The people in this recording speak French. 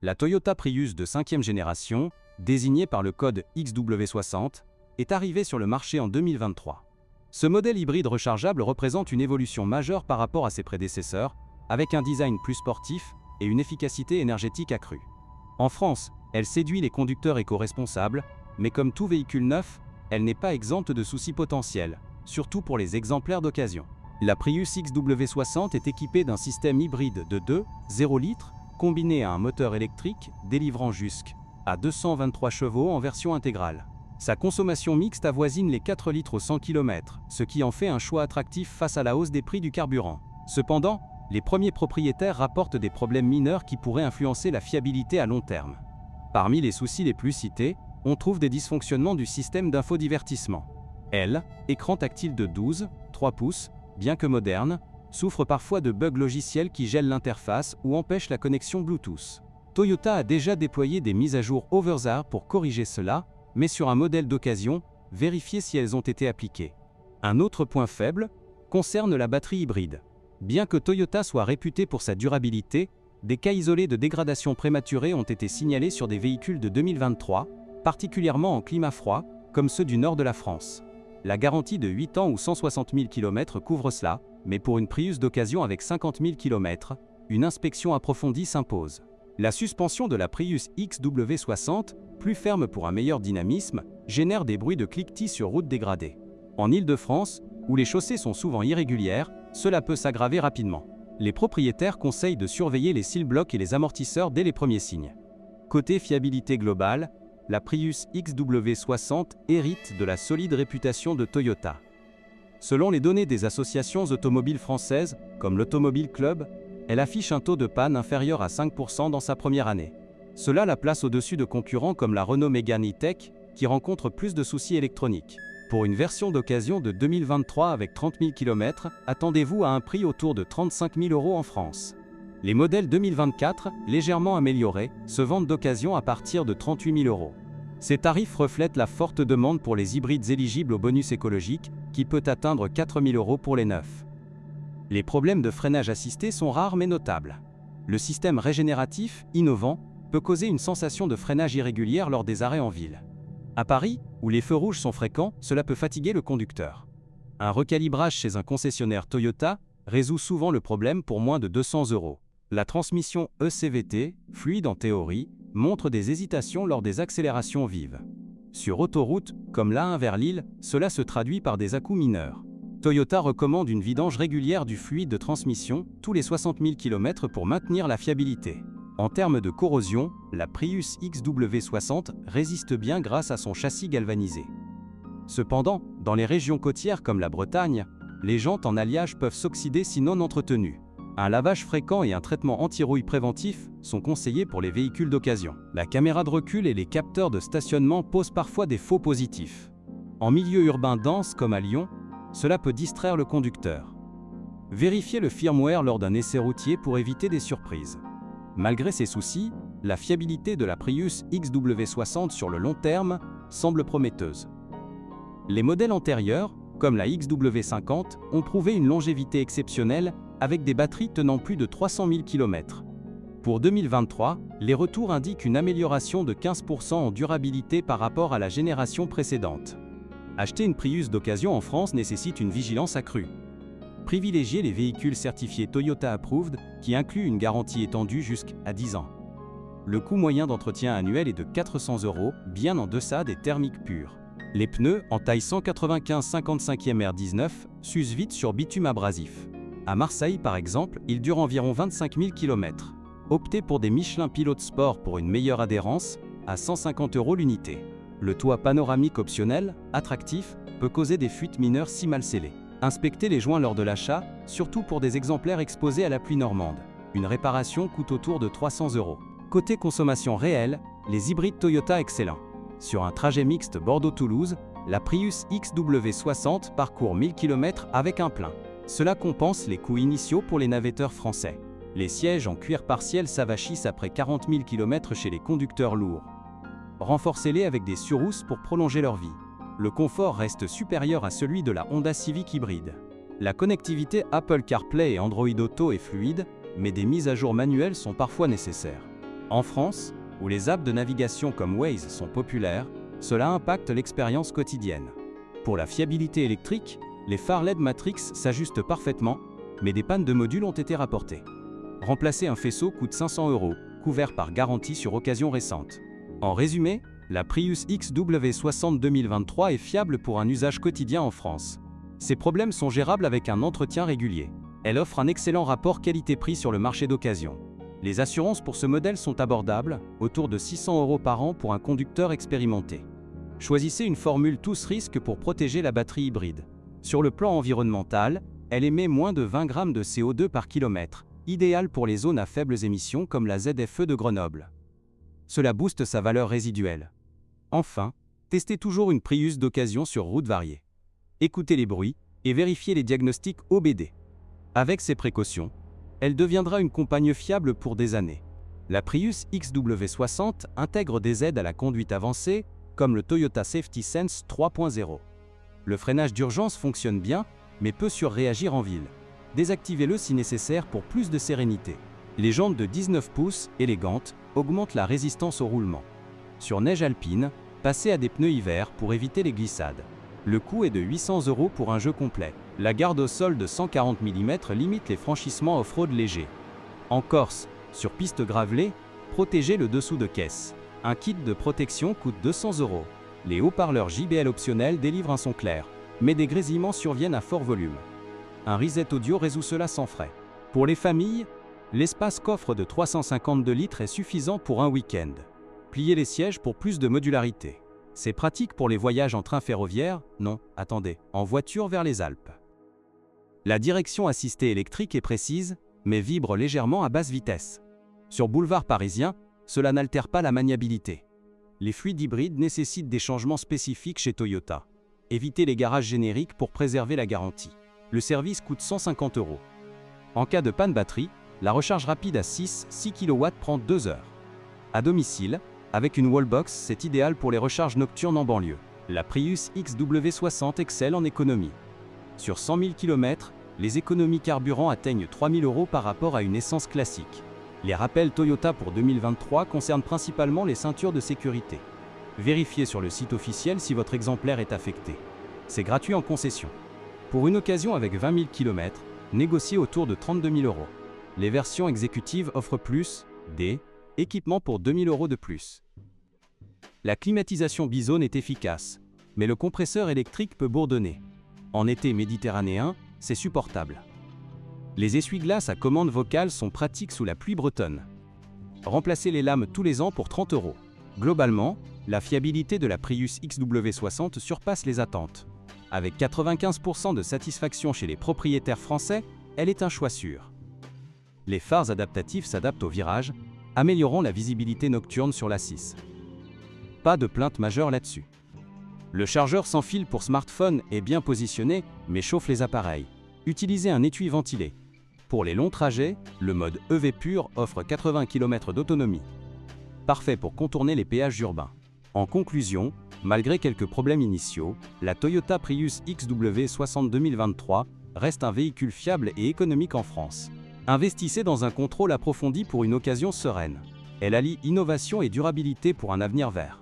La Toyota Prius de 5e génération, désignée par le code XW60, est arrivée sur le marché en 2023. Ce modèle hybride rechargeable représente une évolution majeure par rapport à ses prédécesseurs, avec un design plus sportif et une efficacité énergétique accrue. En France, elle séduit les conducteurs éco-responsables, mais comme tout véhicule neuf, elle n'est pas exempte de soucis potentiels, surtout pour les exemplaires d'occasion. La Prius XW60 est équipée d'un système hybride de 2,0 litres, combiné à un moteur électrique délivrant jusqu'à 223 chevaux en version intégrale. Sa consommation mixte avoisine les 4 litres au 100 km, ce qui en fait un choix attractif face à la hausse des prix du carburant. Cependant, les premiers propriétaires rapportent des problèmes mineurs qui pourraient influencer la fiabilité à long terme. Parmi les soucis les plus cités, on trouve des dysfonctionnements du système d'infodivertissement. Écran tactile de 12,3 pouces, bien que moderne, souffre parfois de bugs logiciels qui gèlent l'interface ou empêchent la connexion Bluetooth. Toyota a déjà déployé des mises à jour over-the-air pour corriger cela, mais sur un modèle d'occasion, vérifiez si elles ont été appliquées. Un autre point faible concerne la batterie hybride. Bien que Toyota soit réputée pour sa durabilité, des cas isolés de dégradation prématurée ont été signalés sur des véhicules de 2023, particulièrement en climat froid, comme ceux du nord de la France. La garantie de 8 ans ou 160 000 km couvre cela, mais pour une Prius d'occasion avec 50 000 km, une inspection approfondie s'impose. La suspension de la Prius XW60, plus ferme pour un meilleur dynamisme, génère des bruits de cliquetis sur route dégradée. En Île-de-France, où les chaussées sont souvent irrégulières, cela peut s'aggraver rapidement. Les propriétaires conseillent de surveiller les seal-blocs et les amortisseurs dès les premiers signes. Côté fiabilité globale, la Prius XW60 hérite de la solide réputation de Toyota. Selon les données des associations automobiles françaises, comme l'Automobile Club, elle affiche un taux de panne inférieur à 5% dans sa première année. Cela la place au-dessus de concurrents comme la Renault Mégane E-Tech, qui rencontre plus de soucis électroniques. Pour une version d'occasion de 2023 avec 30 000 km, attendez-vous à un prix autour de 35 000 € en France. Les modèles 2024, légèrement améliorés, se vendent d'occasion à partir de 38 000 €. Ces tarifs reflètent la forte demande pour les hybrides éligibles au bonus écologique, qui peut atteindre 4 000 € pour les neufs. Les problèmes de freinage assisté sont rares mais notables. Le système régénératif, innovant, peut causer une sensation de freinage irrégulière lors des arrêts en ville. À Paris, où les feux rouges sont fréquents, cela peut fatiguer le conducteur. Un recalibrage chez un concessionnaire Toyota résout souvent le problème pour moins de 200 €. La transmission ECVT, fluide en théorie, montre des hésitations lors des accélérations vives. Sur autoroute, comme l'A1 vers Lille, cela se traduit par des à-coups mineurs. Toyota recommande une vidange régulière du fluide de transmission tous les 60 000 km pour maintenir la fiabilité. En termes de corrosion, la Prius XW60 résiste bien grâce à son châssis galvanisé. Cependant, dans les régions côtières comme la Bretagne, les jantes en alliage peuvent s'oxyder si non entretenues. Un lavage fréquent et un traitement anti-rouille préventif sont conseillés pour les véhicules d'occasion. La caméra de recul et les capteurs de stationnement posent parfois des faux positifs. En milieu urbain dense comme à Lyon, cela peut distraire le conducteur. Vérifiez le firmware lors d'un essai routier pour éviter des surprises. Malgré ces soucis, la fiabilité de la Prius XW60 sur le long terme semble prometteuse. Les modèles antérieurs, comme la XW50, ont prouvé une longévité exceptionnelle avec des batteries tenant plus de 300 000 km. Pour 2023, les retours indiquent une amélioration de 15% en durabilité par rapport à la génération précédente. Acheter une Prius d'occasion en France nécessite une vigilance accrue. Privilégiez les véhicules certifiés Toyota Approved qui incluent une garantie étendue jusqu'à 10 ans. Le coût moyen d'entretien annuel est de 400 €, bien en deçà des thermiques pures. Les pneus, en taille 195/55e R19, s'usent vite sur bitume abrasif. À Marseille par exemple, ils durent environ 25 000 km. Optez pour des Michelin Pilot Sport pour une meilleure adhérence, à 150 € l'unité. Le toit panoramique optionnel, attractif, peut causer des fuites mineures si mal scellées. Inspectez les joints lors de l'achat, surtout pour des exemplaires exposés à la pluie normande. Une réparation coûte autour de 300 €. Côté consommation réelle, les hybrides Toyota excellents. Sur un trajet mixte Bordeaux-Toulouse, la Prius XW60 parcourt 1000 km avec un plein. Cela compense les coûts initiaux pour les navetteurs français. Les sièges en cuir partiel s'avachissent après 40 000 km chez les conducteurs lourds. Renforcez-les avec des surrousses pour prolonger leur vie. Le confort reste supérieur à celui de la Honda Civic hybride. La connectivité Apple CarPlay et Android Auto est fluide, mais des mises à jour manuelles sont parfois nécessaires. En France, où les apps de navigation comme Waze sont populaires, cela impacte l'expérience quotidienne. Pour la fiabilité électrique, les phares LED Matrix s'ajustent parfaitement, mais des pannes de modules ont été rapportées. Remplacer un faisceau coûte 500 €, couvert par garantie sur occasion récente. En résumé, la Prius XW60 2023 est fiable pour un usage quotidien en France. Ses problèmes sont gérables avec un entretien régulier. Elle offre un excellent rapport qualité-prix sur le marché d'occasion. Les assurances pour ce modèle sont abordables, autour de 600 € par an pour un conducteur expérimenté. Choisissez une formule tous risques pour protéger la batterie hybride. Sur le plan environnemental, elle émet moins de 20 grammes de CO2 par kilomètre, idéal pour les zones à faibles émissions comme la ZFE de Grenoble. Cela booste sa valeur résiduelle. Enfin, testez toujours une Prius d'occasion sur route variée. Écoutez les bruits et vérifiez les diagnostics OBD. Avec ces précautions, elle deviendra une compagne fiable pour des années. La Prius XW60 intègre des aides à la conduite avancée, comme le Toyota Safety Sense 3.0. Le freinage d'urgence fonctionne bien, mais peut surréagir en ville. Désactivez-le si nécessaire pour plus de sérénité. Les jantes de 19 pouces, élégantes, augmentent la résistance au roulement. Sur neige alpine, passez à des pneus hiver pour éviter les glissades. Le coût est de 800 € pour un jeu complet. La garde au sol de 140 mm limite les franchissements off-road légers. En Corse, sur piste gravelée, protégez le dessous de caisse. Un kit de protection coûte 200 €. Les haut-parleurs JBL optionnels délivrent un son clair, mais des grésillements surviennent à fort volume. Un reset audio résout cela sans frais. Pour les familles, l'espace coffre de 352 litres est suffisant pour un week-end. Pliez les sièges pour plus de modularité. C'est pratique pour les voyages en train ferroviaire, non, attendez, en voiture vers les Alpes. La direction assistée électrique est précise, mais vibre légèrement à basse vitesse. Sur boulevard parisien, cela n'altère pas la maniabilité. Les fluides hybrides nécessitent des changements spécifiques chez Toyota. Évitez les garages génériques pour préserver la garantie. Le service coûte 150 €. En cas de panne batterie, la recharge rapide à 6 kW prend 2 heures. À domicile, avec une wallbox, c'est idéal pour les recharges nocturnes en banlieue. La Prius XW60 excelle en économie. Sur 100 000 km, les économies carburant atteignent 3 000 € par rapport à une essence classique. Les rappels Toyota pour 2023 concernent principalement les ceintures de sécurité. Vérifiez sur le site officiel si votre exemplaire est affecté. C'est gratuit en concession. Pour une occasion avec 20 000 km, négociez autour de 32 000 €. Les versions exécutives offrent plus, des équipements pour 2 000 € de plus. La climatisation bizone est efficace, mais le compresseur électrique peut bourdonner. En été méditerranéen, c'est supportable. Les essuie-glaces à commande vocale sont pratiques sous la pluie bretonne. Remplacez les lames tous les ans pour 30 €. Globalement, la fiabilité de la Prius XW60 surpasse les attentes. Avec 95% de satisfaction chez les propriétaires français, elle est un choix sûr. Les phares adaptatifs s'adaptent aux virages, améliorant la visibilité nocturne sur l'A6. Pas de plainte majeure là-dessus. Le chargeur sans fil pour smartphone est bien positionné, mais chauffe les appareils. Utilisez un étui ventilé. Pour les longs trajets, le mode EV pur offre 80 km d'autonomie. Parfait pour contourner les péages urbains. En conclusion, malgré quelques problèmes initiaux, la Toyota Prius XW60 2023 reste un véhicule fiable et économique en France. Investissez dans un contrôle approfondi pour une occasion sereine. Elle allie innovation et durabilité pour un avenir vert.